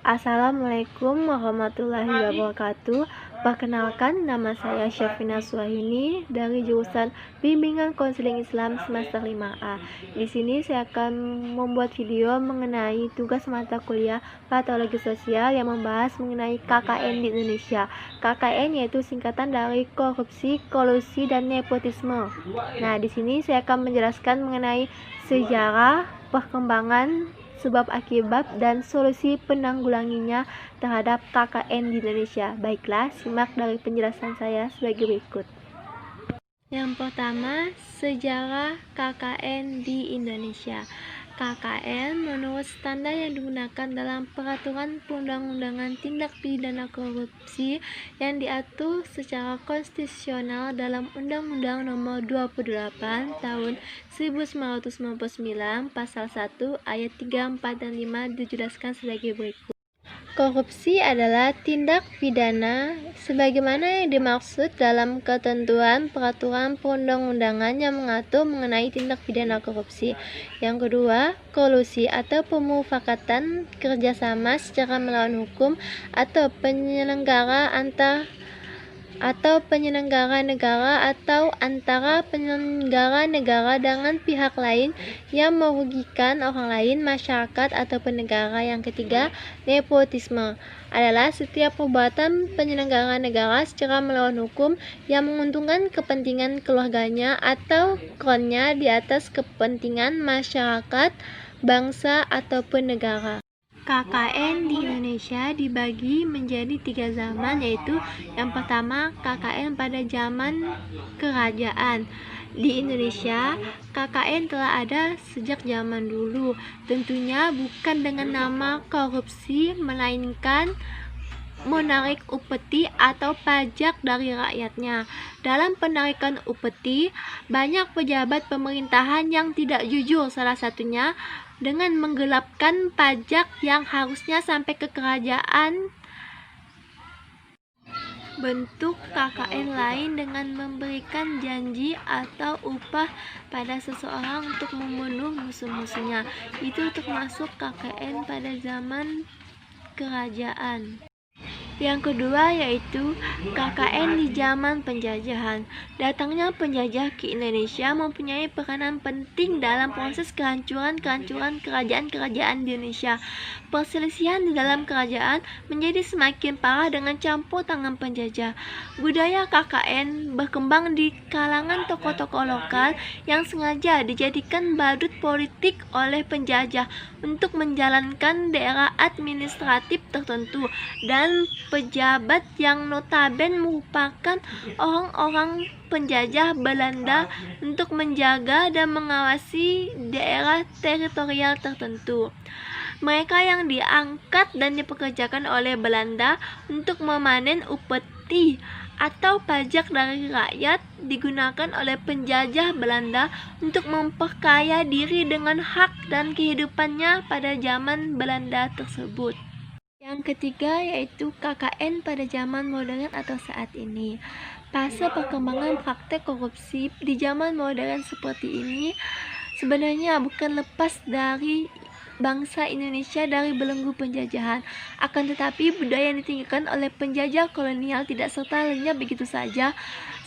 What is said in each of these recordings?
Assalamualaikum warahmatullahi wabarakatuh. Perkenalkan, nama saya Syafina Suahini dari jurusan Bimbingan Konseling Islam semester 5A. Di sini saya akan membuat video mengenai tugas mata kuliah Patologi Sosial yang membahas mengenai KKN di Indonesia. KKN yaitu singkatan dari korupsi, kolusi, dan nepotisme. Nah, di sini saya akan menjelaskan mengenai sejarah, perkembangan, sebab akibat, dan solusi penanggulanginya terhadap KKN di Indonesia. Baiklah, simak dari penjelasan saya sebagai berikut. Yang pertama, sejarah KKN di Indonesia. KKN menurut standar yang digunakan dalam Peraturan Perundang-undangan Tindak Pidana Korupsi yang diatur secara konstitusional dalam Undang-Undang Nomor 28 Tahun 1999 Pasal 1 Ayat 3, 4, dan 5 dijelaskan sebagai berikut. Korupsi adalah tindak pidana sebagaimana yang dimaksud dalam ketentuan peraturan perundang-undangan yang mengatur mengenai tindak pidana korupsi. Yang kedua, kolusi atau pemufakatan kerjasama secara melawan hukum atau penyelenggara negara atau antara penyelenggara negara dengan pihak lain yang merugikan orang lain, masyarakat, atau negara. Yang ketiga, nepotisme adalah setiap perbuatan penyelenggara negara secara melawan hukum yang menguntungkan kepentingan keluarganya atau kronnya di atas kepentingan masyarakat, bangsa, ataupun negara. KKN di Indonesia dibagi menjadi 3 zaman, yaitu yang pertama KKN pada zaman kerajaan. Di Indonesia, KKN telah ada sejak zaman dulu, tentunya bukan dengan nama korupsi, melainkan menarik upeti atau pajak dari rakyatnya. Dalam penarikan upeti, banyak pejabat pemerintahan yang tidak jujur, salah satunya dengan menggelapkan pajak yang harusnya sampai ke kerajaan. Bentuk KKN lain dengan memberikan janji atau upah pada seseorang untuk membunuh musuh-musuhnya. Itu termasuk KKN pada zaman kerajaan. Yang kedua yaitu KKN di zaman penjajahan. Datangnya penjajah ke Indonesia mempunyai peranan penting dalam proses kehancuran kerajaan-kerajaan di Indonesia. Perselisihan di dalam kerajaan menjadi semakin parah dengan campur tangan penjajah. Budaya KKN berkembang di kalangan tokoh-tokoh lokal yang sengaja dijadikan badut politik oleh penjajah untuk menjalankan daerah administratif tertentu dan pejabat yang notabene merupakan orang-orang penjajah Belanda untuk menjaga dan mengawasi daerah teritorial tertentu. Mereka yang diangkat dan dipekerjakan oleh Belanda untuk memanen upeti atau pajak dari rakyat digunakan oleh penjajah Belanda untuk memperkaya diri dengan hak dan kehidupannya pada zaman Belanda tersebut. Yang ketiga yaitu KKN pada zaman modern atau saat ini. Fase perkembangan praktek korupsi di zaman modern seperti ini sebenarnya bukan lepas dari bangsa Indonesia dari belenggu penjajahan. Akan tetapi budaya yang ditinggalkan oleh penjajah kolonial tidak serta lenyap begitu saja.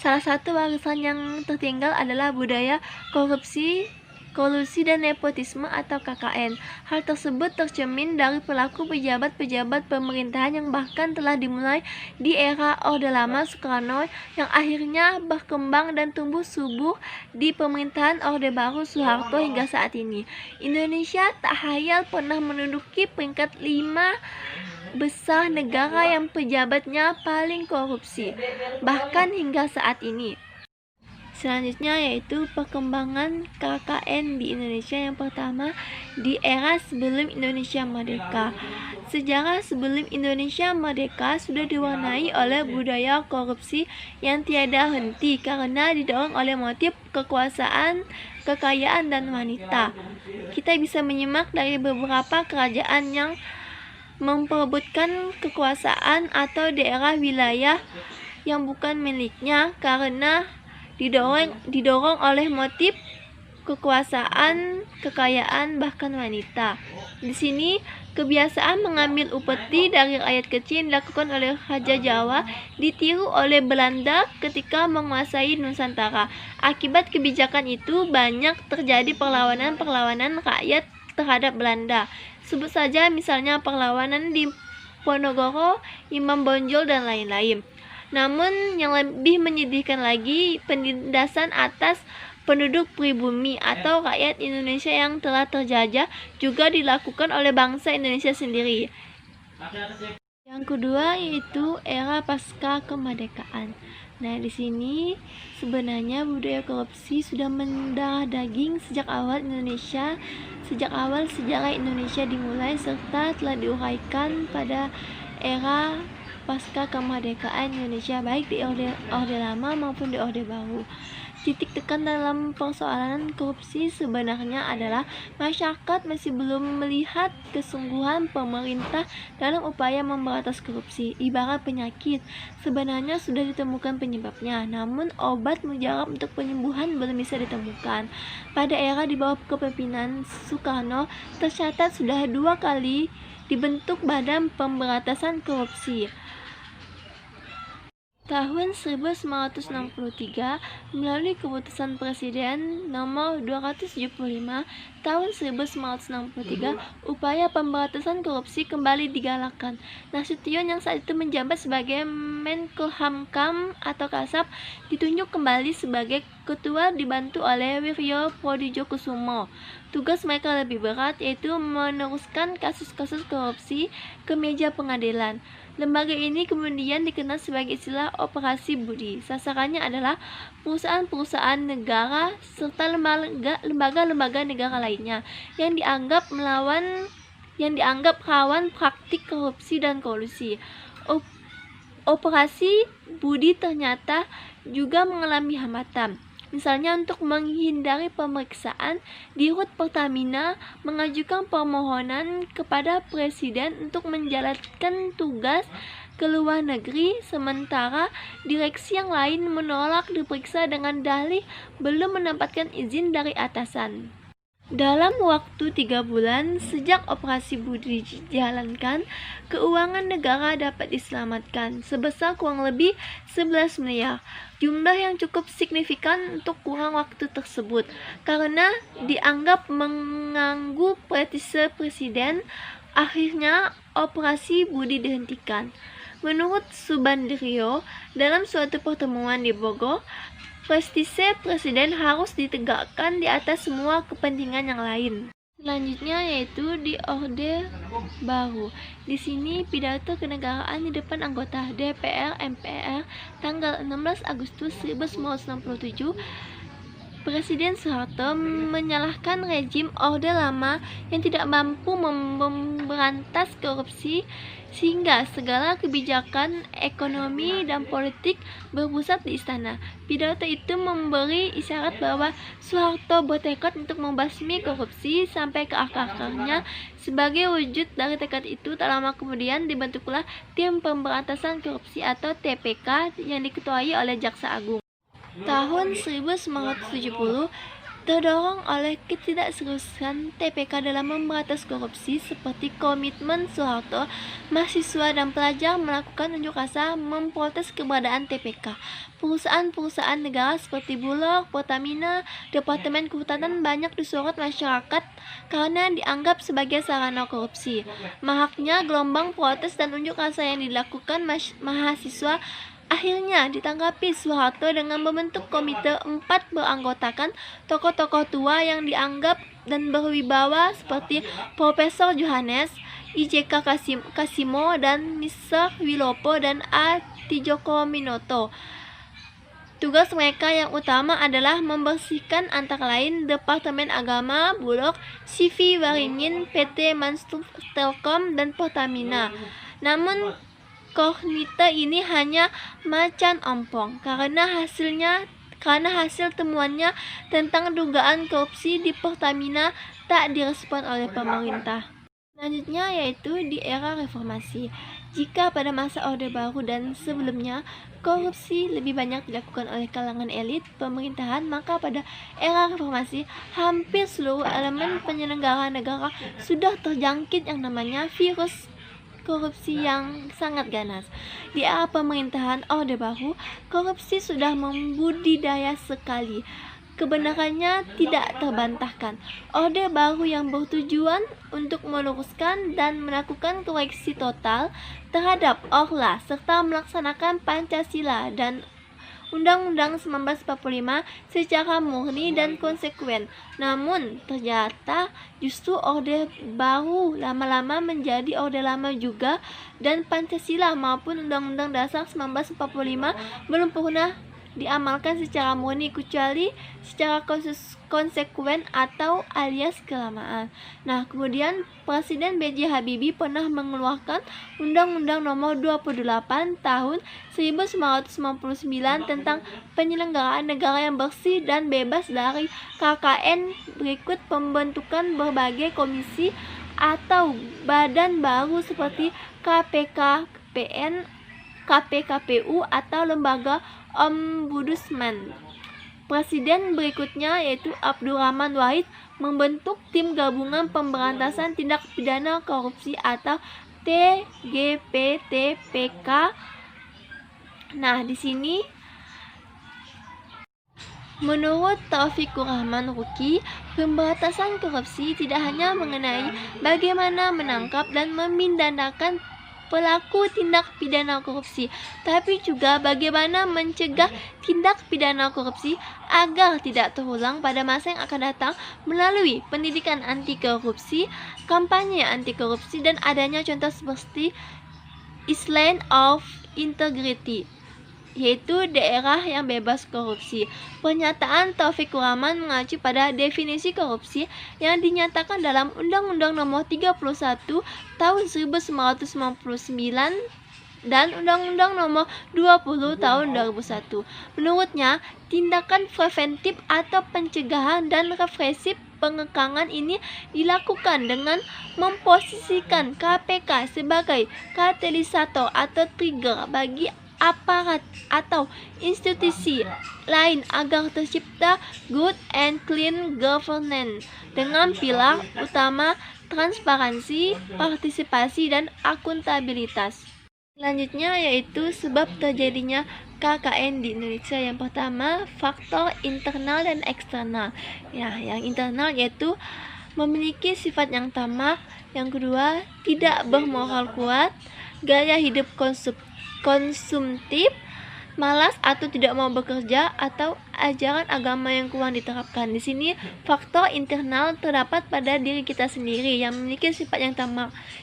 Salah satu warisan yang tertinggal adalah budaya korupsi, kolusi, dan nepotisme atau KKN. Hal tersebut tercermin dari perilaku pejabat-pejabat pemerintahan yang bahkan telah dimulai di era Orde Lama Soekarno yang akhirnya berkembang dan tumbuh subur di pemerintahan Orde Baru Soeharto hingga saat ini. Indonesia tak hayal pernah menduduki peringkat 5 besar negara yang pejabatnya paling korupsi, bahkan hingga saat ini. Selanjutnya yaitu perkembangan KKN di Indonesia. Yang pertama, di era sebelum Indonesia merdeka. Sejarah sebelum Indonesia merdeka sudah diwarnai oleh budaya korupsi yang tiada henti karena didorong oleh motif kekuasaan, kekayaan, dan wanita. Kita bisa menyimak dari beberapa kerajaan yang memperebutkan kekuasaan atau daerah wilayah yang bukan miliknya karena didorong oleh motif kekuasaan, kekayaan, bahkan wanita. Di sini, kebiasaan mengambil upeti dari rakyat kecil yang dilakukan oleh Raja Jawa ditiru oleh Belanda ketika menguasai Nusantara. Akibat kebijakan itu, banyak terjadi perlawanan-perlawanan rakyat terhadap Belanda. Sebut saja misalnya perlawanan di Ponorogo, Imam Bonjol, dan lain-lain. Namun yang lebih menyedihkan lagi, penindasan atas penduduk pribumi atau rakyat Indonesia yang telah terjajah juga dilakukan oleh bangsa Indonesia sendiri. Yang kedua yaitu era pasca kemerdekaan. Nah, di sini sebenarnya budaya korupsi sudah mendarah daging sejak awal sejarah Indonesia dimulai serta telah diuraikan pada era pasca kemerdekaan Indonesia, baik di Orde Lama maupun di Orde Baru. Titik tekan dalam persoalan korupsi sebenarnya adalah masyarakat masih belum melihat kesungguhan pemerintah dalam upaya memberantas korupsi. Ibarat penyakit, sebenarnya sudah ditemukan penyebabnya, namun obat mujarab untuk penyembuhan belum bisa ditemukan. Pada era di bawah kepemimpinan Soekarno, tercatat sudah 2 kali dibentuk Badan Pemberantasan Korupsi. Tahun 1963, melalui keputusan Presiden nomor 275 tahun 1963, upaya pemberantasan korupsi kembali digalakkan. Nasution yang saat itu menjabat sebagai Menkumham atau Kasab ditunjuk kembali sebagai ketua dibantu oleh Wiryo Prodjojokusumo. Tugas mereka lebih berat, yaitu meneruskan kasus-kasus korupsi ke meja pengadilan. Lembaga ini kemudian dikenal sebagai istilah Operasi Budi. Sasarannya adalah perusahaan-perusahaan negara serta lembaga-lembaga negara lainnya yang dianggap rawan praktik korupsi dan kolusi. Operasi Budi ternyata juga mengalami hambatan. Misalnya untuk menghindari pemeriksaan, Dirut Pertamina mengajukan permohonan kepada Presiden untuk menjalankan tugas ke luar negeri, sementara direksi yang lain menolak diperiksa dengan dalih belum mendapatkan izin dari atasan. Dalam waktu 3 bulan sejak operasi Budi dijalankan, keuangan negara dapat diselamatkan sebesar kurang lebih 11 miliar. Jumlah yang cukup signifikan untuk kurang waktu tersebut karena dianggap mengganggu prestise presiden. Akhirnya operasi Budi dihentikan. Menurut Subandrio, dalam suatu pertemuan di Bogor, prestise presiden harus ditegakkan di atas semua kepentingan yang lain. Selanjutnya yaitu di Orde Baru. Di sini pidato kenegaraan di depan anggota DPR MPR tanggal 16 Agustus 1967, Presiden Soeharto menyalahkan rejim Orde Lama yang tidak mampu memberantas korupsi sehingga segala kebijakan ekonomi dan politik berpusat di istana. Pidato itu memberi isyarat bahwa Soeharto bertekad untuk membasmi korupsi sampai ke akar-akarnya. Sebagai wujud dari tekad itu, tak lama kemudian dibentuklah Tim Pemberantasan Korupsi atau TPK yang diketuai oleh Jaksa Agung. Tahun 1970, terdorong oleh ketidakseriusan TPK dalam memberantas korupsi seperti komitmen Soeharto, mahasiswa dan pelajar melakukan unjuk rasa memprotes keberadaan TPK. Perusahaan-perusahaan negara seperti Bulog, Pertamina, Departemen Kehutanan banyak disorot masyarakat karena dianggap sebagai sarana korupsi. Maraknya gelombang protes dan unjuk rasa yang dilakukan mahasiswa akhirnya ditanggapi Soeharto dengan membentuk komite 4 beranggotakan tokoh-tokoh tua yang dianggap dan berwibawa seperti Profesor Johannes, IJK Kasimo, dan Mr. Wilopo dan A. Tidjoko-Minoto. Tugas mereka yang utama adalah membersihkan antara lain Departemen Agama, Bulog, CV Waringin, PT Mansur Telkom, dan Pertamina. Namun komite ini hanya macan ompong karena hasil temuannya tentang dugaan korupsi di Pertamina tak direspon oleh pemerintah. Selanjutnya yaitu di era reformasi. Jika pada masa Orde Baru dan sebelumnya korupsi lebih banyak dilakukan oleh kalangan elit pemerintahan, maka pada era reformasi hampir seluruh elemen penyelenggara negara sudah terjangkit yang namanya virus korupsi yang sangat ganas. Di era pemerintahan Orde Baru, korupsi sudah membudidaya sekali. Kebenarannya tidak terbantahkan. Orde Baru yang bertujuan untuk meluruskan dan melakukan koreksi total terhadap Orla serta melaksanakan Pancasila dan Undang-Undang 1945 secara murni dan konsekuen. Namun, ternyata justru Orde Baru lama-lama menjadi Orde Lama juga, dan Pancasila maupun Undang-Undang Dasar 1945 belum pernah diamalkan secara murni kecuali secara konsekuen atau alias kelamaan. Nah, kemudian Presiden B.J. Habibie pernah mengeluarkan Undang-Undang Nomor 28 Tahun 1999 tentang penyelenggaraan negara yang bersih dan bebas dari KKN berikut pembentukan berbagai komisi atau badan baru seperti KPK, PN, KPKPU atau lembaga Ombudsman. Presiden berikutnya yaitu Abdurrahman Wahid membentuk tim gabungan pemberantasan tindak pidana korupsi atau TGPTPK. Nah, di sini menurut Taufikur Rahman Ruki, pemberantasan korupsi tidak hanya mengenai bagaimana menangkap dan memindahkan pelaku tindak pidana korupsi, tapi juga bagaimana mencegah tindak pidana korupsi agar tidak terulang pada masa yang akan datang melalui pendidikan anti korupsi, kampanye anti korupsi, dan adanya contoh seperti Island of Integrity, yaitu daerah yang bebas korupsi. Pernyataan Taufikur Rahman mengacu pada definisi korupsi yang dinyatakan dalam Undang-Undang Nomor 31 Tahun 1999 dan Undang-Undang Nomor 20 Tahun 2001. Menurutnya, tindakan preventif atau pencegahan dan represif pengekangan ini dilakukan dengan memposisikan KPK sebagai katalisator atau trigger bagi aparat atau institusi lain agar tercipta good and clean governance dengan pilar utama transparansi, partisipasi, dan akuntabilitas. Selanjutnya yaitu sebab terjadinya KKN di Indonesia. Yang pertama, faktor internal dan eksternal. Ya, yang internal yaitu memiliki sifat yang tamak. Yang kedua, tidak bermoral kuat, gaya hidup konsumtif, malas atau tidak mau bekerja, atau ajaran agama yang kurang diterapkan. Di sini faktor internal terdapat pada diri kita sendiri yang memiliki sifat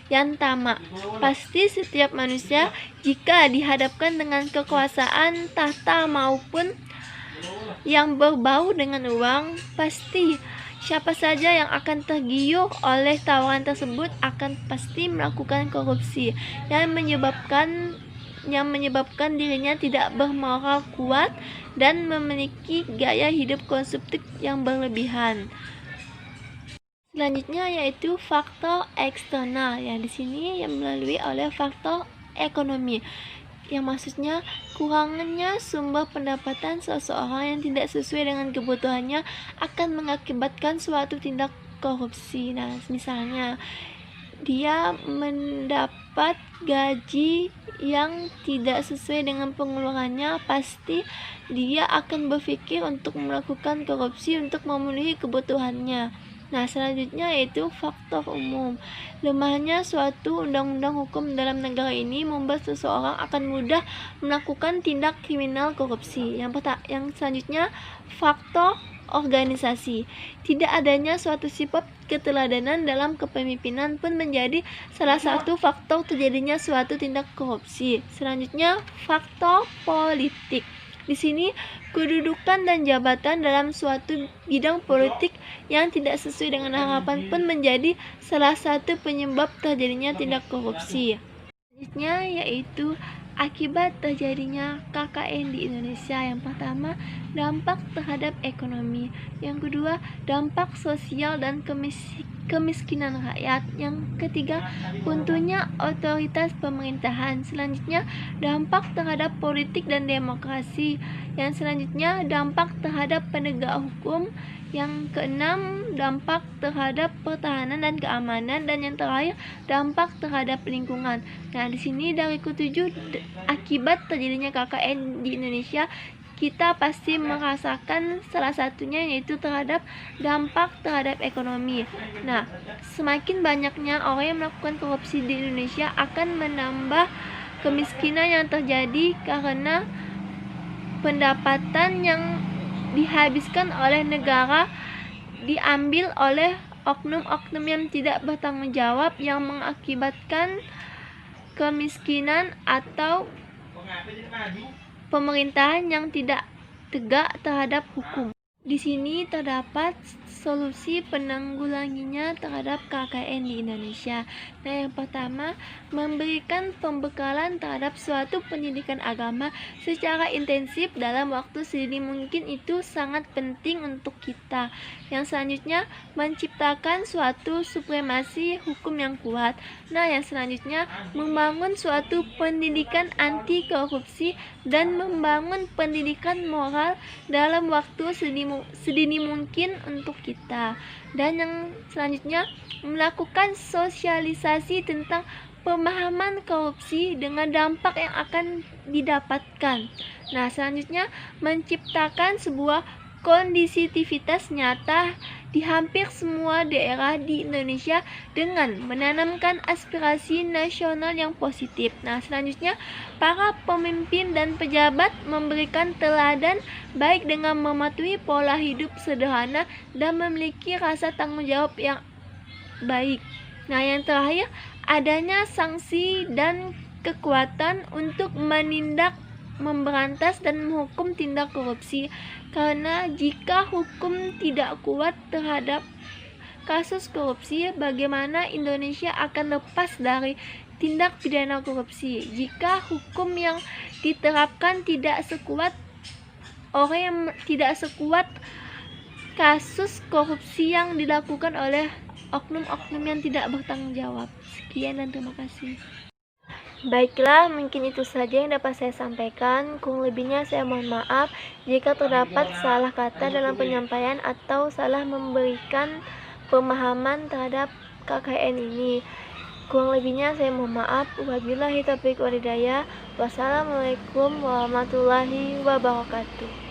yang tamak. Pasti setiap manusia jika dihadapkan dengan kekuasaan, tahta maupun yang berbau dengan uang, pasti siapa saja yang akan tergiur oleh tawaran tersebut akan pasti melakukan korupsi yang menyebabkan dirinya tidak bermoral kuat dan memiliki gaya hidup konsumtif yang berlebihan. Selanjutnya yaitu faktor eksternal, yang di sini yang melalui oleh faktor ekonomi, yang maksudnya kurangnya sumber pendapatan seseorang yang tidak sesuai dengan kebutuhannya akan mengakibatkan suatu tindak korupsi. Nah, misalnya dia mendapat gaji yang tidak sesuai dengan pengeluarannya, pasti dia akan berpikir untuk melakukan korupsi untuk memenuhi kebutuhannya. Nah, selanjutnya yaitu faktor umum. Lemahnya suatu undang-undang hukum dalam negara ini membuat seseorang akan mudah melakukan tindak kriminal korupsi. Yang selanjutnya, faktor organisasi. Tidak adanya suatu sifat keteladanan dalam kepemimpinan pun menjadi salah satu faktor terjadinya suatu tindak korupsi. Selanjutnya, faktor politik. Di sini, kedudukan dan jabatan dalam suatu bidang politik yang tidak sesuai dengan harapan pun menjadi salah satu penyebab terjadinya tindak korupsi. Selanjutnya yaitu akibat terjadinya KKN di Indonesia. Yang pertama, dampak terhadap ekonomi. Yang kedua, dampak sosial dan kemiskinan rakyat. Yang ketiga, runtuhnya otoritas pemerintahan. Selanjutnya, dampak terhadap politik dan demokrasi. Yang selanjutnya, dampak terhadap penegak hukum. Yang keenam, dampak terhadap pertahanan dan keamanan. Dan yang terakhir, dampak terhadap lingkungan. Nah, di sini dari ketujuh akibat terjadinya KKN di Indonesia, kita pasti merasakan salah satunya, yaitu terhadap dampak terhadap ekonomi. Nah, semakin banyaknya orang yang melakukan korupsi di Indonesia akan menambah kemiskinan yang terjadi karena pendapatan yang dihabiskan oleh negara diambil oleh oknum-oknum yang tidak bertanggung jawab, yang mengakibatkan kemiskinan atau pemerintahan yang tidak tegak terhadap hukum. Di sini terdapat solusi penanggulanginya terhadap KKN di Indonesia. Nah, yang pertama, memberikan pembekalan terhadap suatu pendidikan agama secara intensif dalam waktu sedini mungkin, itu sangat penting untuk kita. Yang selanjutnya, menciptakan suatu supremasi hukum yang kuat. Nah, yang selanjutnya, membangun suatu pendidikan anti korupsi dan membangun pendidikan moral dalam waktu sedini mungkin untuk kita. Dan yang selanjutnya, melakukan sosialisasi tentang pemahaman korupsi dengan dampak yang akan didapatkan. Nah, selanjutnya, menciptakan sebuah kondisivitas nyata di hampir semua daerah di Indonesia dengan menanamkan aspirasi nasional yang positif. Nah, selanjutnya, para pemimpin dan pejabat memberikan teladan baik dengan mematuhi pola hidup sederhana dan memiliki rasa tanggung jawab yang baik. Nah, yang terakhir, adanya sanksi dan kekuatan untuk menindak, memberantas dan menghukum tindak korupsi. Karena jika hukum tidak kuat terhadap kasus korupsi, bagaimana Indonesia akan lepas dari tindak pidana korupsi? Jika hukum yang diterapkan tidak sekuat kasus korupsi yang dilakukan oleh oknum-oknum yang tidak bertanggung jawab. Sekian dan terima kasih. Baiklah, mungkin itu saja yang dapat saya sampaikan. Kurang lebihnya saya mohon maaf jika terdapat salah kata dalam penyampaian atau salah memberikan pemahaman terhadap KKN ini. Kurang lebihnya saya mohon maaf. Wabillahi taufiq wal hidayah. Wassalamualaikum warahmatullahi wabarakatuh.